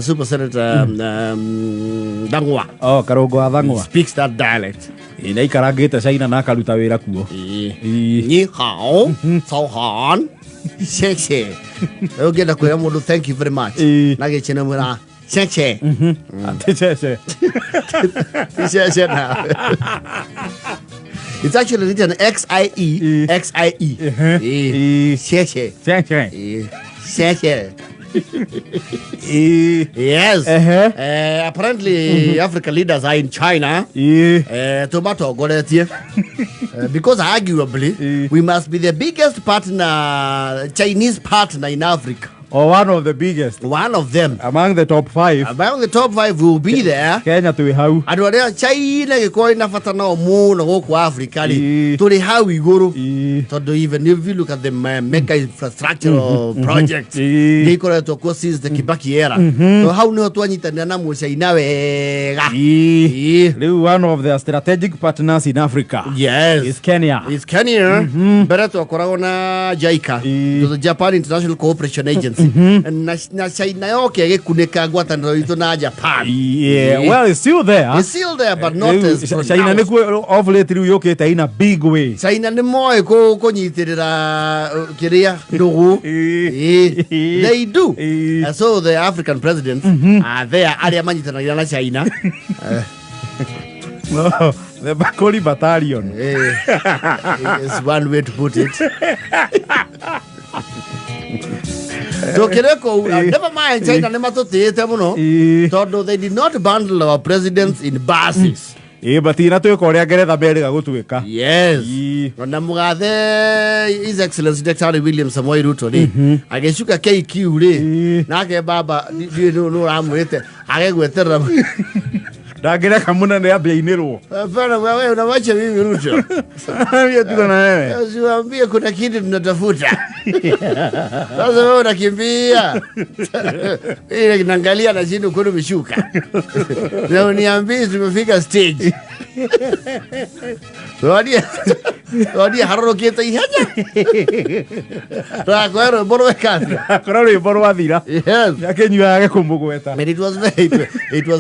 Super Senator Dangwa. Oh, Karogo Dangwa. Speaks that dialect. Inai karageta China na karuta wira kuo. Ni hao, so han, sexy. Okay, na kuya mo thank you very much. Nage chena mura. Sexy. Sexy na. It's actually written XIE. XIE. Sexy. Sexy. Yes. Apparently, African leaders are in China. Tomato because arguably, we must be the biggest partner, Chinese partner in Africa. Or one of the biggest. One of them. Among the top 5. Among the top 5 will be there. Kenya to how. And what China is going to fatana moon or Africa. To how we go. So even if you look at the mega infrastructure project, they call it of course is the Kibaki era. So how no to Anita will say now. One of the strategic partners in Africa. Yes. It's Kenya. It's Kenya. Better to Corona JICA. To the Japan International Cooperation Agency. Na China okay kuneka gwatano ito na Japan. Well, it's still there. It's still there, but not as China ne ko of late yoke in a big way. China ne mo ko nyitirira kiria ndugu. They do. So the African presidents are there area manyitana na China. No, the Bakoli Battalion. It's one way to put it. So never mind China they did not bundle our presidents in buses. But ina to ko ria Ngeretha berega gutuika. Yes. Na mugathe His Excellency Dr. William Samoei Ruto ni ageshuka KQ ri nake baba no ramwete agegweterera Dagira kamuna ne abeinirwo. Hapana wewe unawacha mimi Ruto. Mimi tuko na wewe. Usiwaambie kuna kitu tunatafuta. Sasa wewe unakimbia. Ile kinaangalia na chini uko umeshuka. Leo niambie tumefika stage. Wadi harro keta ihaja. Rakwero borwe kana. Korore borwa thira. Yes. Yakenywa yake kumbugweta. But it was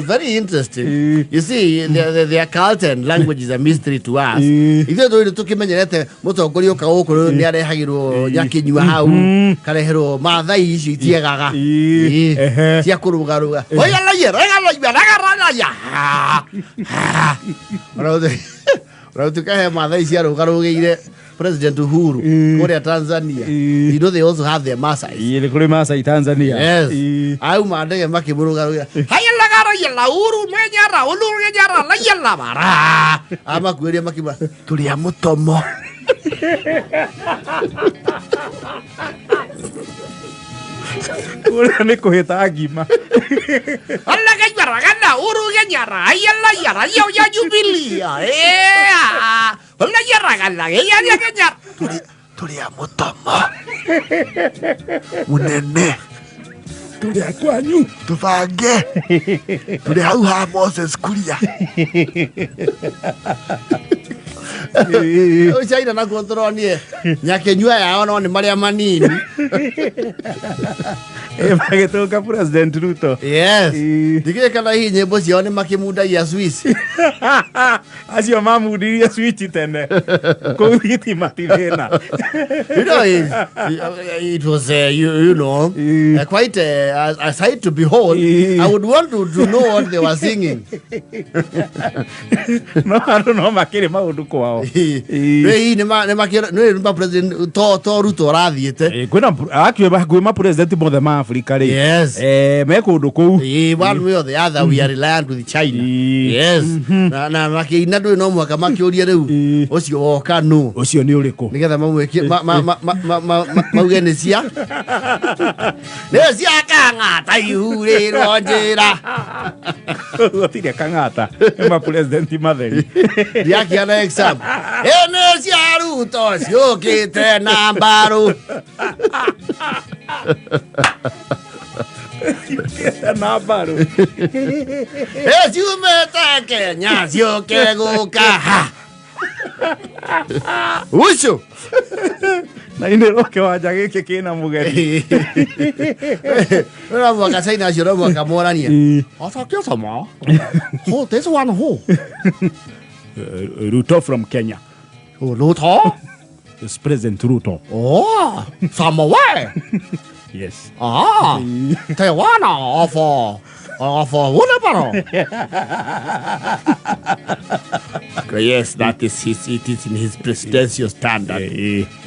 very interesting. You see, their culture and language is a mystery to us. Ithe though tukimenyerete mutongoria ukauko ni arehagirwo nyakinywa hau karehero mathai ici itiegaga. Cia kurugaruga. Oya la yera ya. Rautukahe mathai cia rugarugeire President Uhuru Korea Tanzania. You know they also have their Maasai. Ile kule Maasai Tanzania. Yes. Au mandege makiburugaruga. Yalla uru menyara ulu menyara la yalla mara ama kweli makiba tulia mutomo ura ne koheta agima alla ganyara ganda uru ganyara yalla yo ya jubilia alla yara ganda ya ganyara tulia mutomo unene tuli akwanyu tufange tuli hau ha Moses kuria China na kontronie nyakenywa yao no ni maria manini magetoka President Ruto. Yes. Dikire kana hii nyembo cio ni makimuda ya Swiss. Acio mamudiria Swiss tene. Covid mativena. You know it was you know quite a sight to behold. I would want to know what they were singing. No, I don't know makire maundu kwao. Hii ni makire no President to Ruto rathiete. Kwina akiwa President Modema Africa. Yes. Meko nduku. One way or the other we are reliant with China. Yes. Na makina ndu no mwaka makioria riu. Ucio woka no. Ucio ni uriko. Nigetha mamweke maugenecia. Necia kangata ihurirwo njira. Gotire kangata. Ma President Matheri. Ndiakiana exam. Necia Ruto ciukite na mbaru. Nabaru. Ciumete Kenya ciuke guka. Ucio. Na ine roke wa ageke kina mugeri. Ora mwaka saina shiro mwaka morania. Asa kyo sama. Ho this one ho. Ruto from Kenya. Oh Ruto. It's President Ruto. Oh, Samoa. Yes. Ah, Taiwan of Wunabaro. Yes, that is it is in his presidential standard.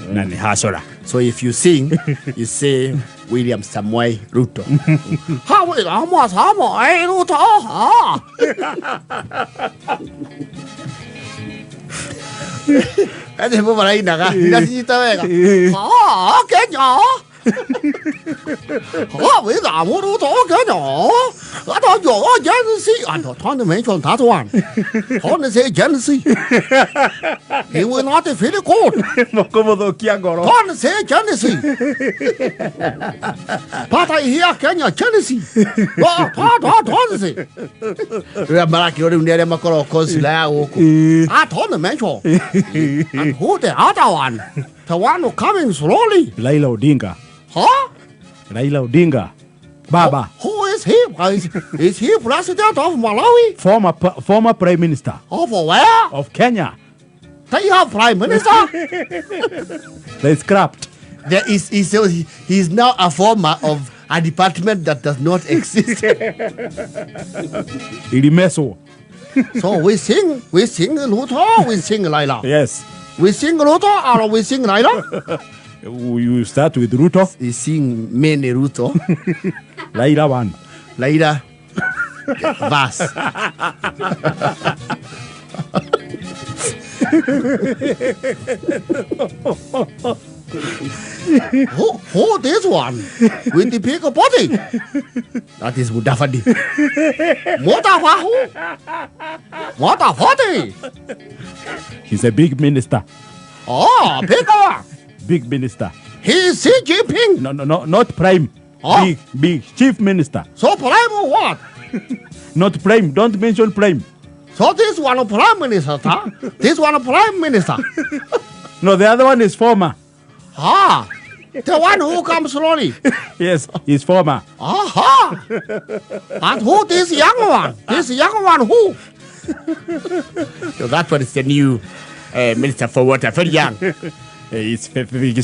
Nani hasora. So if you sing, you say William Samoei Ruto. How is Samoei Ruto? Ah. Anh em vào đây nè, đi gì tới vậy? Cái nhỏ. Vì làm một đứa nhỏ cái nhỏ. Nó nhỏ dân sĩ. Thôi nó mấy chuyện thả toan. Thôi nó sẽ dân sĩ. He will not defeat the court. Thôi nó sẽ dân sĩ. Patay hiya cái nhỏ dân sĩ. Thôi nó sĩ. Rồi mà kêu đừng để mà có consular oko. Thôi nó mấy chuyện. And who the other one? The one who coming slowly. Raila Odinga. Huh? Raila Odinga. Baba. Who is he? Is he president of Malawi? Former prime minister. Of where? Of Kenya. They have prime minister? They scrapped. He's now a former of a department that does not exist. Ilimeso. So we sing Ruto, we sing Raila. Yes. We sing Ruto or we sing Raila? You start with Ruto. We sing many Ruto. Raila one. Raila. Vas. Who this one? With the big body? That is Mudafadi. Mudafadi. He's a big minister. Oh, big one. Big minister. He is Xi Jinping. No, not prime. Oh. Big chief minister. So prime or what? Not prime. Don't mention prime. So this one prime minister, huh? This one prime minister. No, the other one is former. Ah, the one who comes slowly. Yes, he's former. Aha. And who this young one? This young one who? So that one is the new minister for water. Very young. He's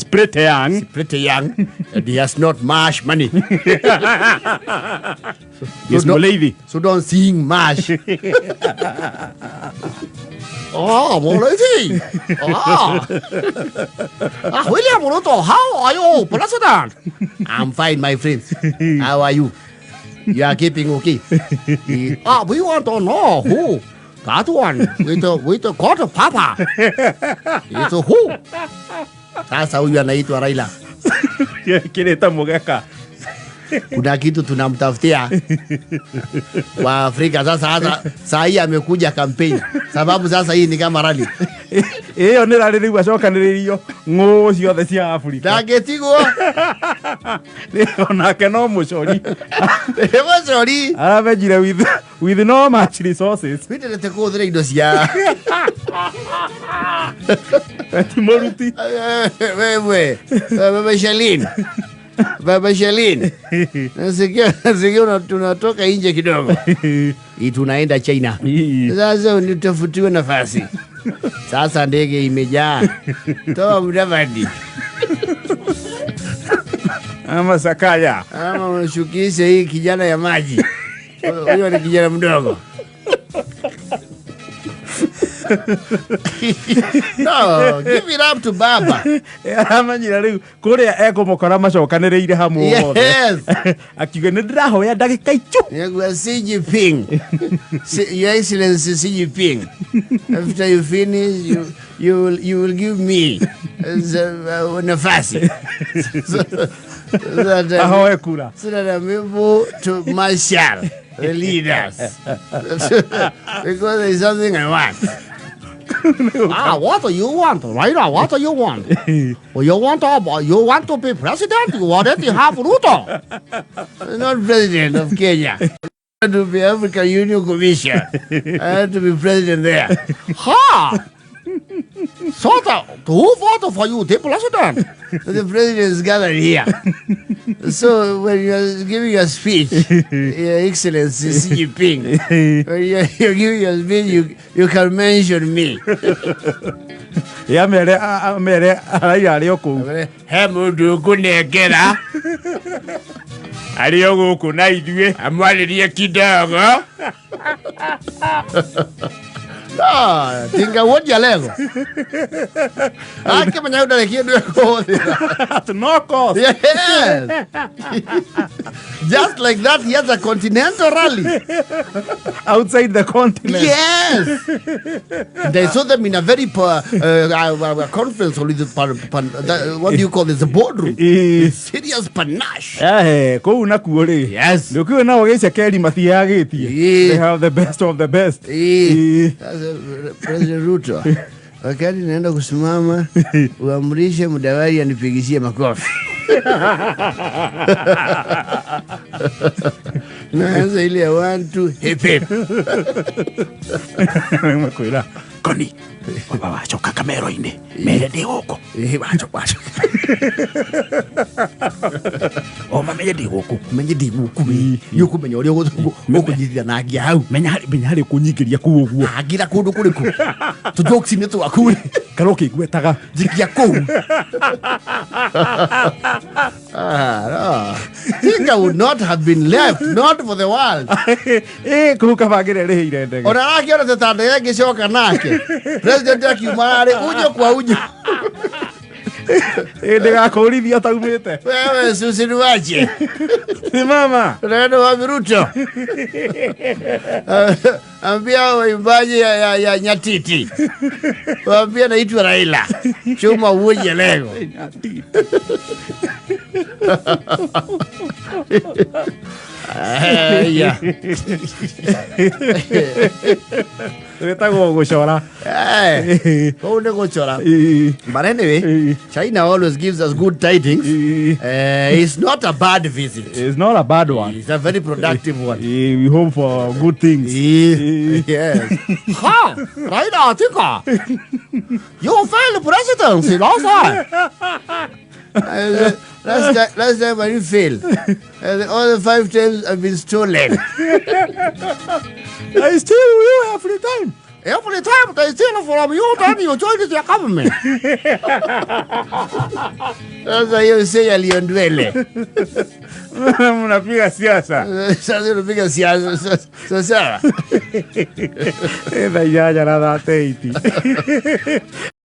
pretty young. Pretty young. And he has not much money. He's Mulady. So don't sing much. Oh, Mulady. William Ruto, how are you, President? I'm fine, my friends. How are you? You are keeping okay? We want to know who. That one with the court of Papa. It's who? That's how you anaitwa Raila. Kileta mugeka. Kuna kitu tunamtafutia wa Afrika sasa. Saa hii amekuja campaign sababu sasa hii ni kama rally. Iyo ni rally rigwa cokaniririo ng'u ciothe cia Afrika. Ndagetigwo. Onake no mucori. Mucori. Arabejire with no much resources. Witete kuthira indo cia. Timoruti. Wewe Shalin. Baba Shalin. Nasikia tunatoka nje kidogo. Tunaenda China. Sasa nitafutiwa nafasi. Sasa ndege imejaa. Toa Mudavadi. Ama Sakaya. Ama unashukisha hii kijana ya maji. Huyo ni kijana mdogo. No, give it up to Baba. Amanyira riu kuria ekumukora macokaniriire hamwe wothe. Yes. Akiuga ni ndirahoya ndagika ichu. Yagwa Xi Jinping. Your Excellency Xi Jinping. After you finish, you will give me nafasi. Ahoe kura. So that I'm able to marshal the leaders. Because there's something I want. What do you want, Raila? What do you want? Well, you want to be president? You already have Ruto. Not president of Kenya. I want to be African Union Commission. I have to be president there. Ha! Who voted for you? The president. The president is gathered here. So when you're giving a speech, Your Excellency Xi Jinping, when you're giving a speech, you can mention me. Ya mere ari oku. Hemundu kunegera. Ari oku na idue. Amwalirie kidogo. Tinga woja lego. Ake manya udale kidogo kohothi. No cost. Yes. Just like that, he has a continental rally. Outside the continent. Yes. They saw them in a very conference with what do you call this? A boardroom. Serious panache. Kou na kuore. Yes. Lukiwe na wageisha keri mathiagiti. They have the best of the best. President Ruto. Wakati naenda kusimama uamrishe mdawari anipigishie makofi. Naanza ile ya 1 2 hip hip. Makwira. Koni. Baba wachoka kamero ine. Mere de huko. Wacho. O mamenye de huko. Menye de huko. Yuko menye ori huko jithia na ngia hau. Menya hari kunyikiria ku uguo. Agira kundu kuriku. Tu jokes ni tu akuri. Karoki gwetaga jikia ku. No. Tinga would not have been left, not for the world. Kuka bagire rehire ndege. Ona akiona tetanda yake shoka nake. President akiumare ujo kwa ujo. Ndega kurithia taumite. Wewe susiruache. Simama. Neno wa Ruto. Ambia waimbaji ya Nyatiti. Waambia naitwa Raila. Chuma uje leo. Yeah. Wetago guchora. Go guchora. But anyway, China always gives us good tidings. It's not a bad visit. It's not a bad one. It's a very productive one. We hope for good things. Yes. Ha! Raila, tika. You failed the presidency last time. Last time when you failed, all the 5 times have been stolen. I still will every time. Every time they steal from you, then you join the government. That's why you say alionduele. Mnapiga siasa. Sasa unapiga siasa. Sasa. Enda ya na date iti.